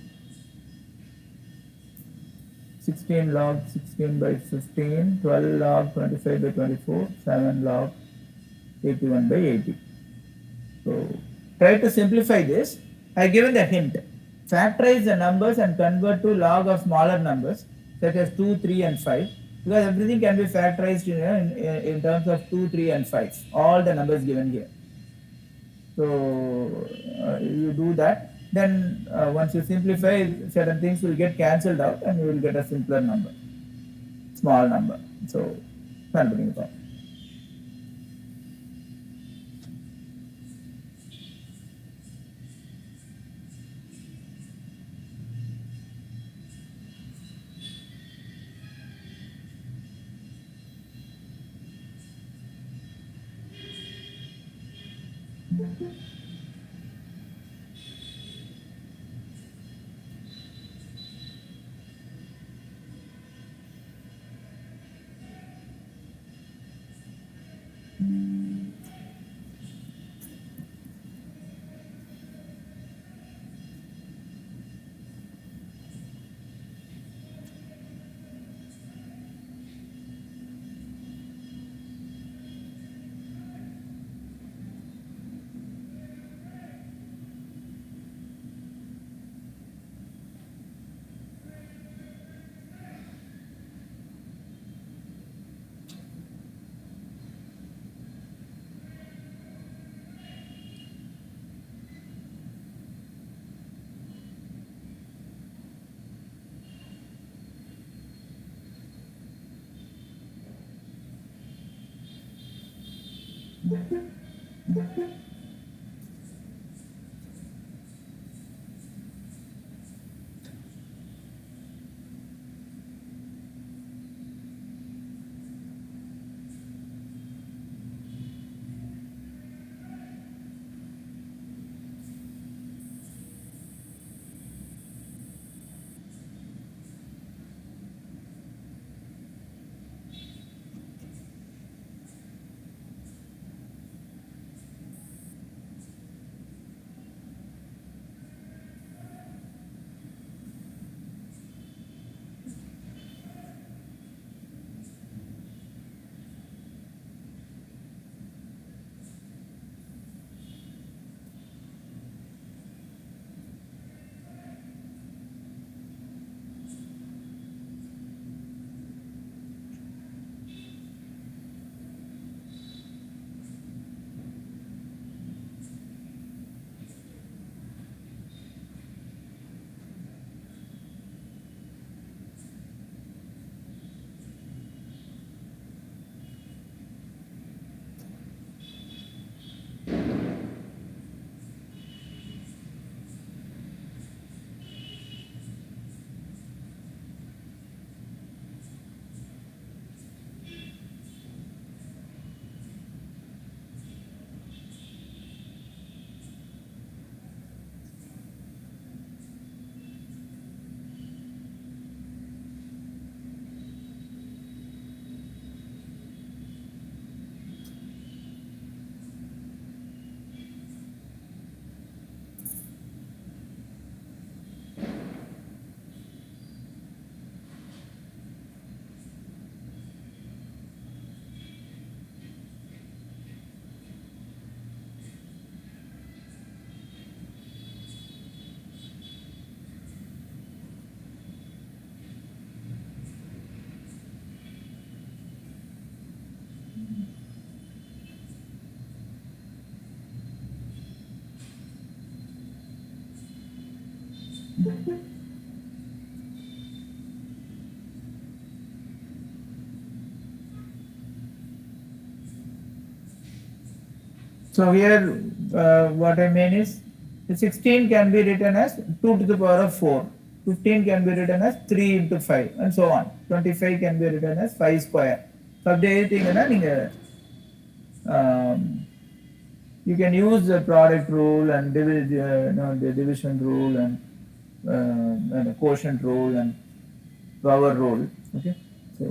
16 log 16 by 15, 12 log 25 by 24, 7 log 81 by 80. So try to simplify this. I given the hint. Factorize the numbers and convert to log of smaller numbers such as 2, 3 and 5, because everything can be factorized in terms of 2, 3 and 5. All the numbers given here. So you do that. Then once you simplify, certain things will get cancelled out and you will get a simpler number, small number. So continue that. So here what I mean is the 16 can be written as 2 to the power of 4. 15 can be written as 3 into 5 and so on. 25 can be written as 5 square. So you can use the product rule and the division rule and the quotient rule and power rule. Okay, so.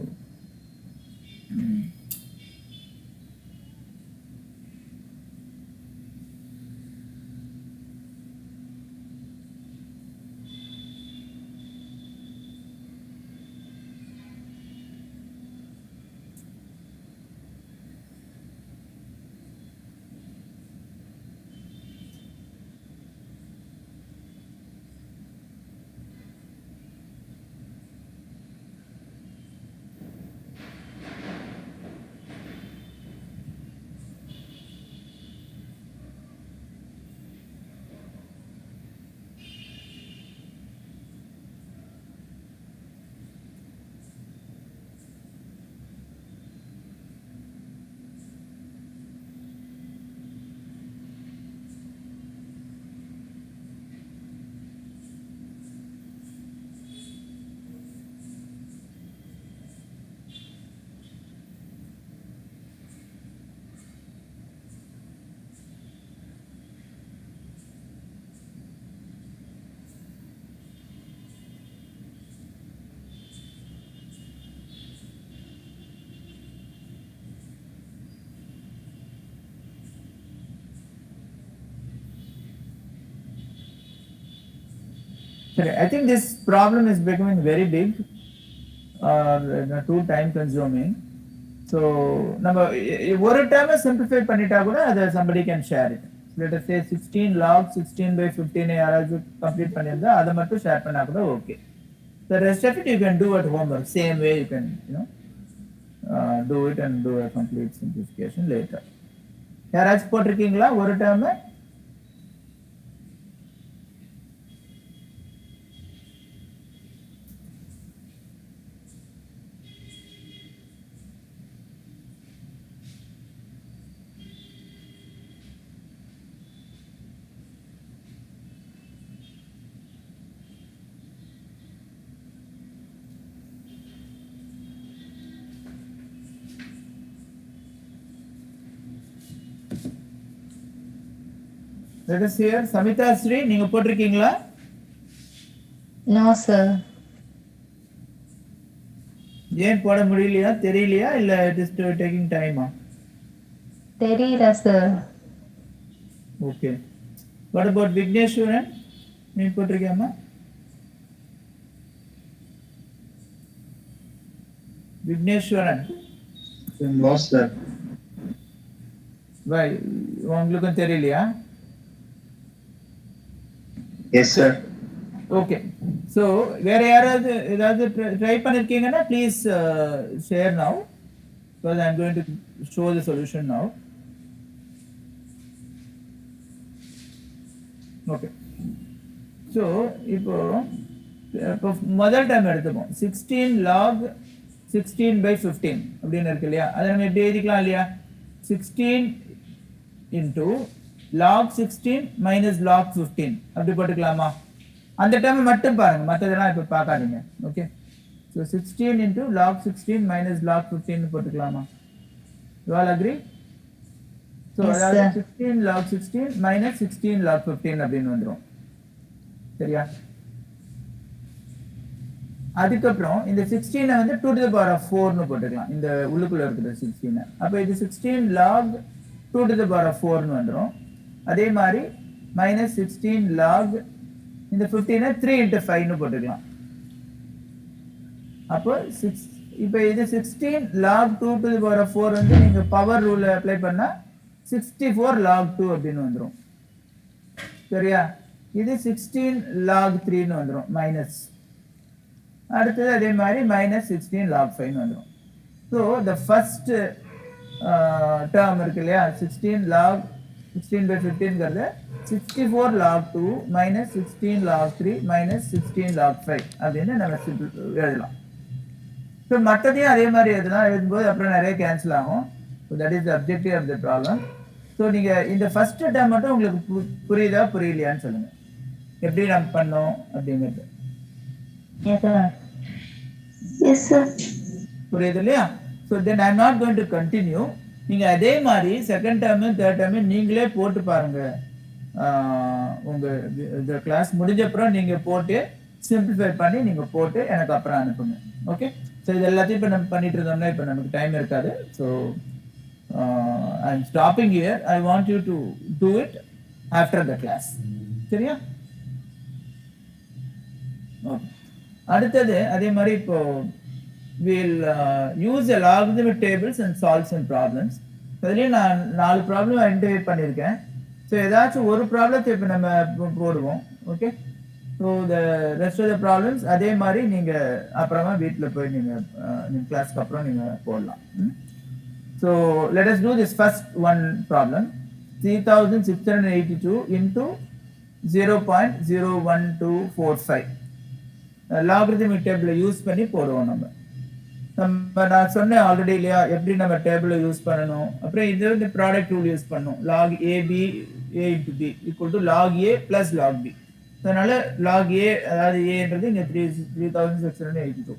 I think this problem is becoming very big or too time consuming. So நம்ம ஒரு term simplify பண்ணிட்டா கூட அதை somebody can share it. Let us say 16 log 16 by 15 யாராவது complete பண்ணியிருந்தா அதை மட்டும் share பண்ணா கூட okay. The rest of it you can do at homework. Same way you can do it and do a complete simplification later. யாராச்சும் போட்டிருக்கீங்களா ஒரு term? Let us hear Samita Sri, நீங்க போட்டிருக்கீங்களா? No sir. ஏன் போட முடியலையா தெரியலையா இல்ல it is taking time? தெரியல sir. Okay. What about Vigneshwaran? நீ போட்டிருக்கியாமா? Vigneshwaran. No sir. Why? உங்களுக்கும் தெரியலையா? Yes sir. Okay. So வேற யாராவது ஏதாவது try பண்ணிருக்கீங்கன்னா please share now because I am going to show the solution now. Okay. So இப்போ முதல் time எடுத்துப்போம் 16 log 16 by 15 அப்படின்னு இருக்கு இல்லையா அதை நம்ம எப்படி எழுதிக்கலாம் இல்லையா 16 into log 16 minus log 15 அப்படி போட்டுக்கலாமா அந்த டைம் மட்டும் பாருங்க மற்றதெல்லாம் இப்ப பார்க்காதீங்க okay so 16 into log 16 minus log 15 போட்டுக்கலாமா you all agree so yes, அதாவது 16 log 16 minus 16 log 15 அப்படின்னு வந்துரும் சரியா அதுக்கப்புறம் இந்த 16 வந்து 2 to the power of 4 னு போட்டுக்கலாம் இந்த உள்ளுக்குள்ள இருக்கிற 16 அப்ப இது 16 log 2 to the power of 4 னு வந்துரும் அதே மாதிரி minus 16 log இந்த 15 3 into 5 னு போட்டுக்கலாம் அப்போ இப்போ இது 16 log 2 to the power of 4 வந்து நீங்க பவர் ரூல் அப்ளை பண்ணா 64 log 2 அப்படின்னு வந்துரும் சரியா இது 16 log 3 னு வந்துரும் மைனஸ் அடுத்தது அதே மாதிரி minus 16 log 5 னு வந்துரும் so the first term இருக்கு இல்லையா 16 log 16 by 15 ங்கிறது 64 log 2 minus 16 log 3 minus 16 log 5 அப்படின்னு நம்ம எழுதலாம். ஸோ மற்றதையும் அதே மாதிரி எழுதும்போது அப்புறம் நிறைய கேன்சல் ஆகும். So that is the objective of the problem. So நீங்கள் இந்த ஃபர்ஸ்ட் டேர்ம் மட்டும் உங்களுக்கு புரியுதா புரியலையான்னு சொல்லுங்க, எப்படி நம்ம பண்ணோம் அப்படிங்கிறது. புரியுது இல்லையா? So then I am not going to continue. நீங்கள் அதே மாதிரி செகண்ட் டேர்மு தேர்ட் டேர்மு நீங்களே போட்டு பாருங்க. உங்கள் இந்த கிளாஸ் முடிஞ்சப்புறம் நீங்கள் போட்டு சிம்பிளிஃபை பண்ணி நீங்கள் போட்டு எனக்கு அப்புறம் அனுப்புங்க. ஓகே, ஸோ இது எல்லாத்தையும் இப்போ நம்ம பண்ணிட்டு இருந்தோம்னா இப்போ நமக்கு டைம் இருக்காது. So I am stopping here. I want you to do it after the class. சரியா? ஓகே, அடுத்தது அதே மாதிரி இப்போ we'll use a logarithmic tables and solve some problems. அதுலயே நான் 4 ப்ராப்ளம் ஐடென்டிஃபை பண்ணியிருக்கேன். ஸோ ஏதாச்சும் ஒரு ப்ராப்ளத்தை இப்போ நம்ம போடுவோம். Okay, so the rest of the problems அதே மாதிரி நீங்கள் அப்புறமா வீட்டில் போய் நீங்கள் கிளாஸ்க்கு அப்புறம் நீங்கள் போடலாம். So let us do this first one problem. 3682 into 0.01245 logarithmic டேபிளை யூஸ் பண்ணி போடுவோம். நான் சொன்னேன் ஆல்ரெடி இல்லையா எப்படி நம்ம டேபிளை யூஸ் பண்ணணும். அப்புறம் இது வந்து ப்ராடக்ட் ரூல் யூஸ் பண்ணணும். log ab a into b equal to log a plus log b. அதனால log a அதாவது ஏன்றது இங்கே 3682,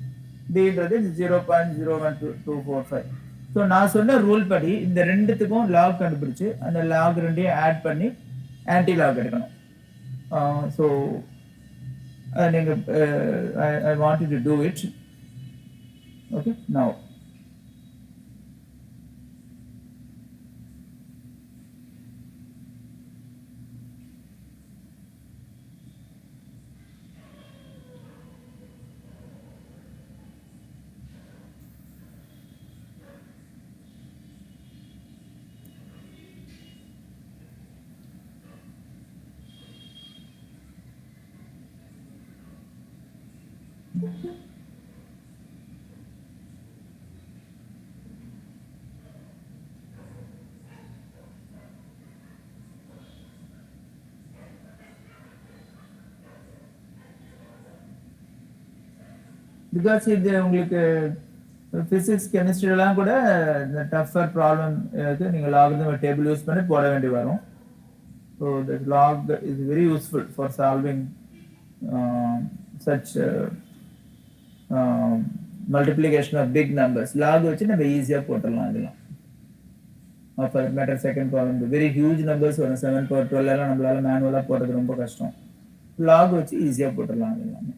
bன்றது 0.01245. ஸோ நான் சொன்ன ரூல் படி இந்த ரெண்டுத்துக்கும் லாக் கண்டுபிடிச்சு அந்த லாக் ரெண்டையும் ஆட் பண்ணி ஆன்டி லாக் எடுக்கணும். ஸோ நீங்கள் I want to do it. Okay, now because இது உங்களுக்கு ஃபிசிக்ஸ் கெமிஸ்ட்ரிலாம் கூட இந்த டஃபர் ப்ராப்ளம் நீங்கள் லாகரிதம் டேபிள் யூஸ் பண்ணி போட வேண்டி வரும். So that log is very useful for solving such multiplication of big numbers. Log வச்சு நம்ம ஈஸியாக போட்டுடலாம். இதெல்லாம் for matter second problem very huge numbers வரும். 7/12 எல்லாம் நம்மளால மேனுவலாக போடுறது ரொம்ப கஷ்டம். லாக் வச்சு ஈஸியாக போட்டுடலாம் அது எல்லாமே.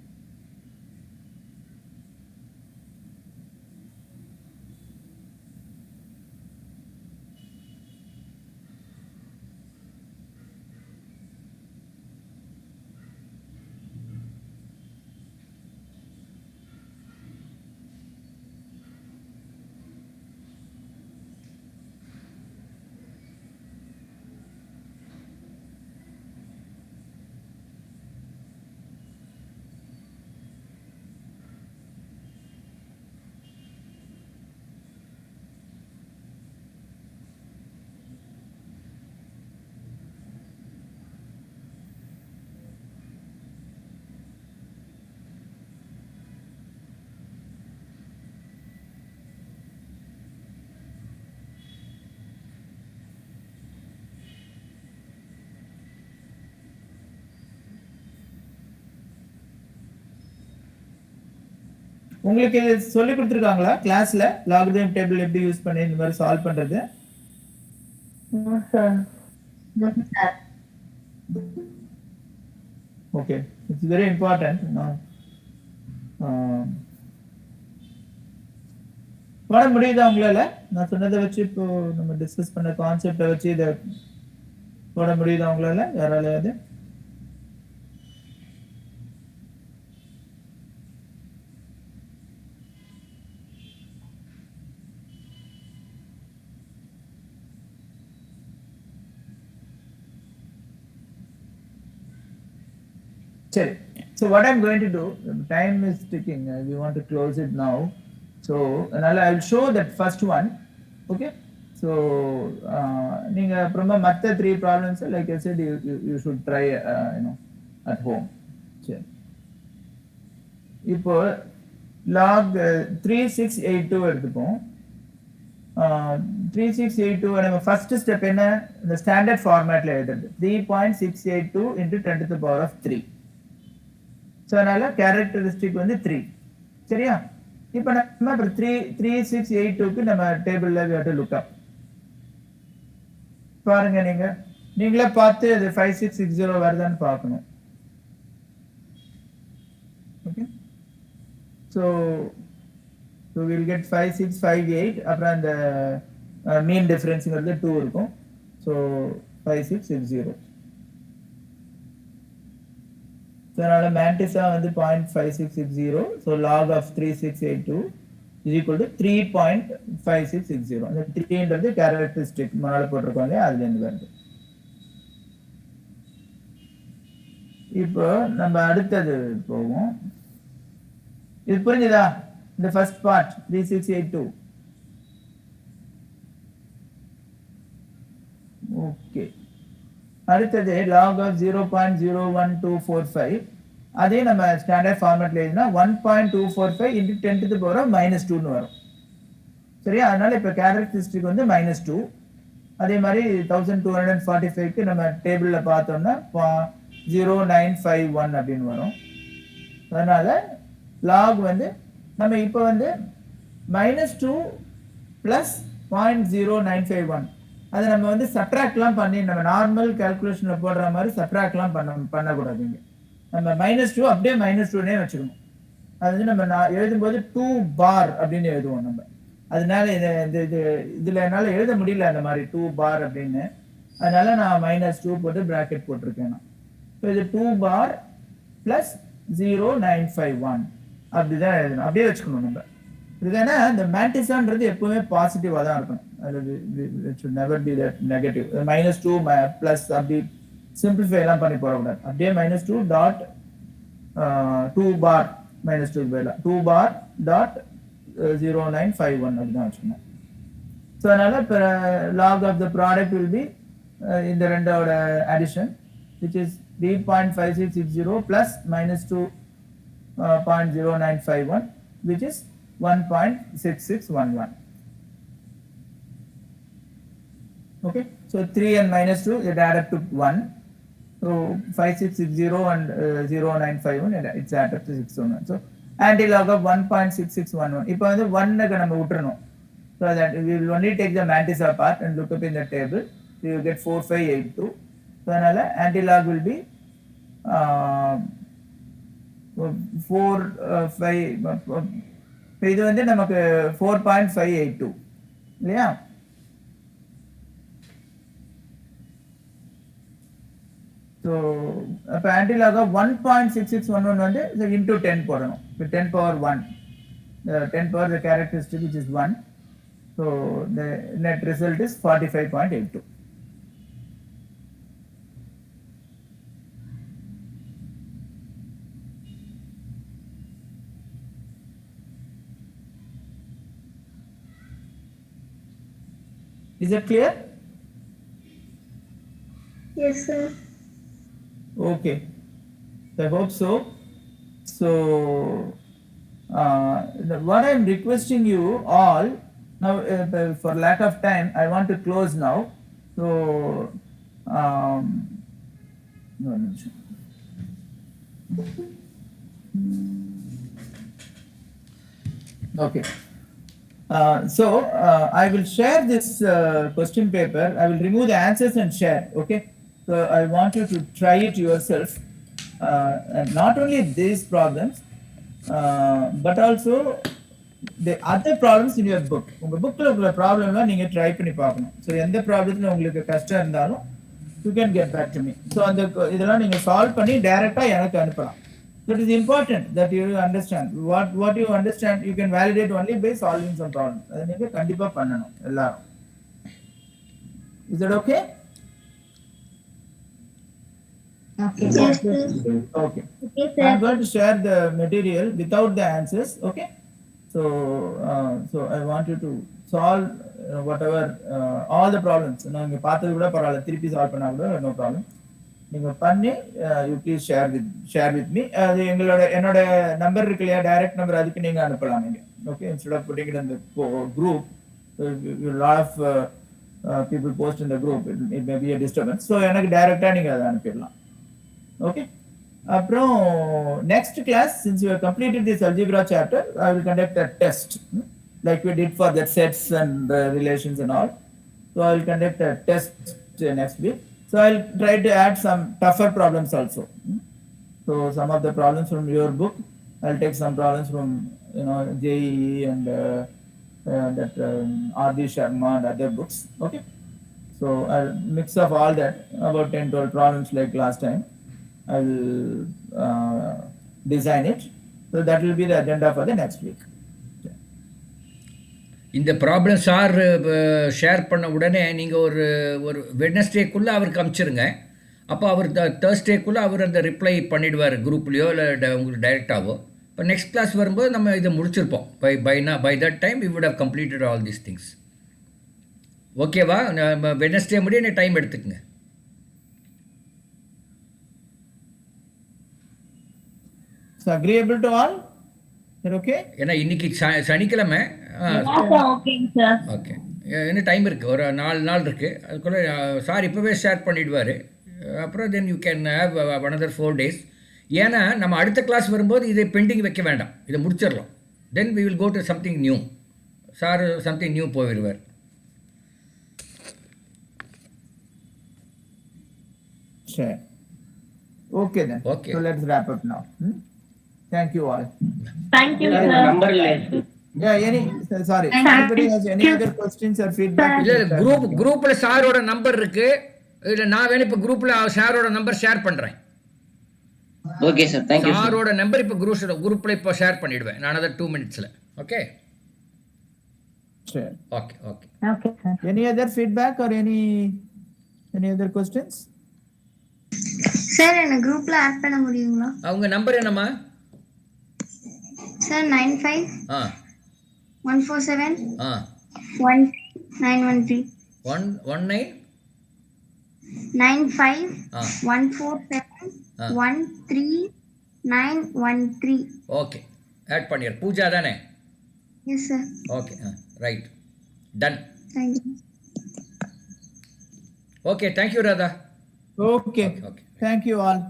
உங்களுக்கு சொல்லி கொடுத்துருக்காங்களா கிளாஸ்ல லாகரிதம் டேபிள் எப்படி யூஸ் பண்ணி இந்த மாதிரி சால்வ் பண்றது? Okay, it's very important. போட முடியுதா உங்களால? நான் சொன்னதை வச்சு இப்போ நம்ம டிஸ்கஸ் பண்ண கான்செப்டை வச்சு இதை போட முடியுதா உங்களால யாராலையாவது? So what I'm going to do, time is ticking. We want to close it now. So I will show that first one. Okay. So நீங்க அப்புறமா மற்ற 3 problems like I said you should try at home. சரி. இப்போ log 3682 எடுத்துப்போம். 3682 நம்ம first step என்ன, இந்த standard ஃபார்மேட்ல எழுதுறது 3.682 into 10 to the power of 3. So அதனால கேரக்டரிஸ்டிக் வந்து 3. சரியா? இப்போ நம்ம 3682க்கு நம்ம டேபிள்ல we have to look up. பாருங்க நீங்களே பார்த்து அது 5660 வருதான்னு பார்க்கணும். Okay, so we'll get 5658. அப்புறம் அந்த மீன் டிஃபரன்ஸ்ங்கிறது 2 இருக்கும். ஸோ 5660. ஸோ அதனால மேண்டிஸா வந்து 0.5660. So log of 3682 is equal to 3.5660. அந்த 3ன்றது கேரக்டரிஸ்டிக் முன்னால போட்டிருக்கோம் இல்லையா, அதுல இருந்து வருது. இப்போ நம்ம அடுத்தது போவோம். இது புரிஞ்சுதா? இந்த ஃபர்ஸ்ட் பார்ட் 3682. ஓகே, அடுத்தது log of 0.01245. அதே நம்ம ஸ்டாண்டர்ட் ஃபார்மேட்ல எழுதினா 1.245 into 10 to the power of -2ன்னு வரும். சரியா? அதனால இப்ப கேரக்டரிஸ்டிக் வந்து -2. அதே மாதிரி 1245க்கு நம்ம டேபிள்ல பார்த்தோம்னா 0951 அப்படின்னு வரும். அதனால log வந்து நம்ம இப்போ வந்து -2 plus 0.0951 அதை நம்ம வந்து சப்ட்ராக்ட்லாம் பண்ணி நம்ம நார்மல் கால்குலேஷன்ல போடுற மாதிரி சப்ட்ராக்ட்லாம் பண்ணக்கூடாதுங்க. நம்ம -2 அப்படியே -2னே வச்சுக்கணும். அது வந்து நம்ம எழுதும்போது 2 பார் அப்படின்னு எழுதுவோம் நம்ம. அதனால இதுல என்னால எழுத முடியல அந்த மாதிரி 2 பார் அப்படின்னு. அதனால நான் -2 போட்டு பிராக்கெட் போட்டிருக்கேன். ஸோ இது 2 பார் பிளஸ் 0951 அப்படிதான் எழுதணும். அப்படியே வச்சுக்கணும் நம்ம. இதுதானே இந்த மேண்டிஸான்றது எப்பவுமே பாசிட்டிவா தான் இருக்கணும். அது it should never be that negative. -2 plus அப்படி சிம்பிளிஃபை எல்லாம் பண்ணி போடக்கூடாது. அப்படியே -2 டாட் 2 பார் -2 2 பார் டாட் 0951 அப்படிதான் வச்சுக்கணும். ஸோ அதனால இப்போ log of the product will be இந்த ரெண்டோட addition which is 3.5660 plus -2.0951 which is 1.6611. Okay, so 3 and -2 it add up to 1. So 5660 and 0951 it's add up to 611. So anti-log of 1.6611. இப்போ வந்து 1க்கு நம்ம விட்டுறணும். So that we will only take the mantissa part and look up in the table. So you get 4582. So அதனால anti-log will be 4.5. இது வந்து நமக்கு 4.582 இல்லையா? ஸோ அப்போ anti-log of 1.6611 வந்து into 10 போடணும். இப்போ 10 power 1, 10 power the characteristic which is 1. So the net result is 45.82. Is it clear? Yes, sir. Okay, I hope so. So what I am requesting you all now, for lack of time I want to close now. So okay, so I will share this question paper. I will remove the answers and share. Okay, so I want you to try it yourself, and not only these problems but also the other problems in your book. உங்க bookல உள்ள ப்ராப்ளம்லாம் நீங்க try பண்ணி பார்க்கணும். So எந்த ப்ராப்ளத்துல உங்களுக்கு கஷ்டம் இருந்தாலும் you can get back to me. So அந்த இதெல்லாம் நீங்க சால்வ் பண்ணி டைரக்டா எனக்கு அனுப்பலாம். That is important that you understand. What you understand you can validate only by solving some problems. அதை நீங்க கண்டிப்பா பண்ணணும் எல்லாரும். Is that okay? Okay, Yes, sir. sir. Okay. Okay, I sir. am going to share the material without the answers. Okay. So I want you to solve whatever all the problems நீங்க பார்த்தது கூட பரவாயில்ல, திருப்பி solve பண்ணா கூட no problem. நீங்க பண்ணி you please share with me. அது என்னோட நம்பர் இருக்கு இல்லையா, டைரக்ட் நம்பர், அதுக்கு நீங்க அனுப்பலாம் நீங்க. Okay, instead of putting it in the group, lot of people post in the group, it may be a disturbance. So எனக்கு டைரக்டா நீங்க அதை அனுப்பிடலாம். ஓகே, அப்புறம் next class, since you have completed this algebra chapter, I will conduct a test like we did for that sets and relations and all. So I will conduct a test next week. So I'll try to add some tougher problems also. So some of the problems from your book, I'll take some problems from JEE and that R.D. Sharma and other books. Okay, so I'll mix up all that, about 10-12 problems like last time. I will design it. So that will be the agenda for the next week. இந்த problem sir share பண்ண உடனே நீங்கள் ஒரு வெட்னஸ்டேக்குள்ளே அவருக்கு அனுப்பிச்சிருங்க. அப்போ அவர் தேர்ஸ்டேக்குள்ளே அவர் அந்த reply பண்ணிவிடுவார் குரூப்லேயோ இல்லை உங்களுக்கு டைரெக்டாகவோ. இப்போ நெக்ஸ்ட் கிளாஸ் வரும்போது நம்ம இதை முடிச்சிருப்போம். By that time we would have completed all these things. ஓகேவா? நம்ம வெட்னஸ்டே முடிய டைம் எடுத்துக்கங்க. So agreeable to all? Is okay? ஏன்னா இன்னைக்கு சனிக்கிழமை. ஓகேங்க சார். ஓகே, இன்னும் டைம் இருக்குது, ஒரு 4 நாள் இருக்குது. அதுக்குள்ளே சார் இப்போவே ஷேர் பண்ணிவிடுவார். அப்புறம் then you can have another 4 days. ஏன்னா நம்ம அடுத்த கிளாஸ் வரும்போது இதை பெண்டிங் வைக்க வேண்டாம், இதை முடிச்சிடலாம். Then we will go to something new. Sir something new போயிடுவார். Sure. Okay then. Okay. So let's wrap up now. Thank you all. Thank you, sir. Yeah, sorry. Anybody has any other questions or feedback? இல்லை குரூப்பில் சாரோட number இருக்குது. இல்லை நான் வேணும் இப்போ குரூப்பில் சாரோட நம்பர் ஷேர் பண்ணுறேன். Okay sir, thank you. சாரோட நம்பர் இப்போ குரூப்பில் இப்போ ஷேர் பண்ணிவிடுவேன் நான், another 2 minutes. Okay. Sure. Okay okay. Okay, sir. Any other feedback or any other questions? Sir என்ன குரூப்ல ஆட் பண்ண முடியுங்களா? அவங்க நம்பர் என்னம்மா? சார் 95 ஆ 147 ஆ 1913 19 95 ஆ 147 13913. ஓகே, ஆட் பண்ணிடு. பூஜா தானே? Yes sir. Okay, right, done. Thank you. Okay, thank you Radha. Okay. Okay. Thank you all.